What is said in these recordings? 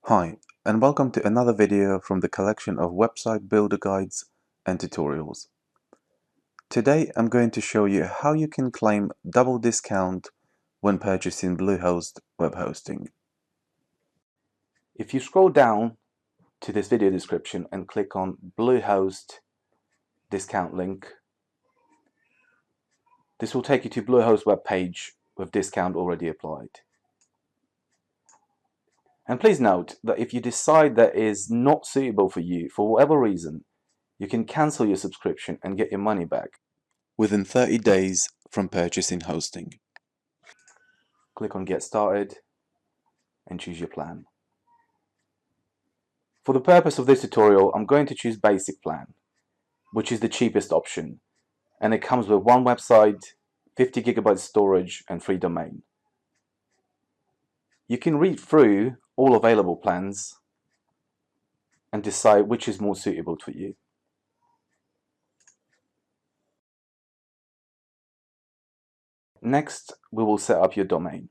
Hi, and welcome to another video from the collection of website builder guides and tutorials. Today I'm going to show you how you can claim double discount when purchasing Bluehost web hosting. If you scroll down to this video description and click on Bluehost discount link, this will take you to Bluehost web page with discount already applied. And please note that if you decide that is not suitable for you for whatever reason, you can cancel your subscription and get your money back within 30 days from purchasing hosting. Click on Get Started and choose your plan. For the purpose of this tutorial, I'm going to choose Basic Plan, which is the cheapest option, and it comes with one website, 50 GB storage and free domain. You can read through all available plans and decide which is more suitable to you. Next, we will set up your domain.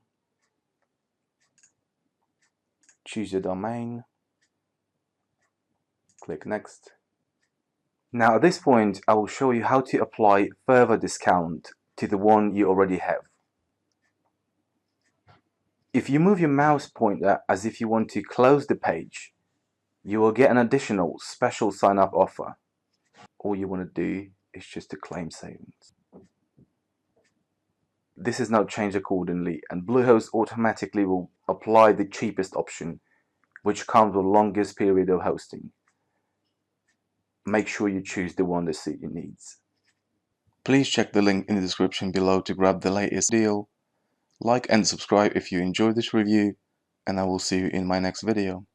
Choose your domain, click Next. Now at this point, I will show you how to apply further discount to the one you already have. If you move your mouse pointer as if you want to close the page, you will get an additional special sign-up offer. All you want to do is just to claim savings. This is now changed accordingly, and Bluehost automatically will apply the cheapest option, which comes with the longest period of hosting. Make sure you choose the one that suits your needs. Please check the link in the description below to grab the latest deal. Like and subscribe if you enjoyed this review, and I will see you in my next video.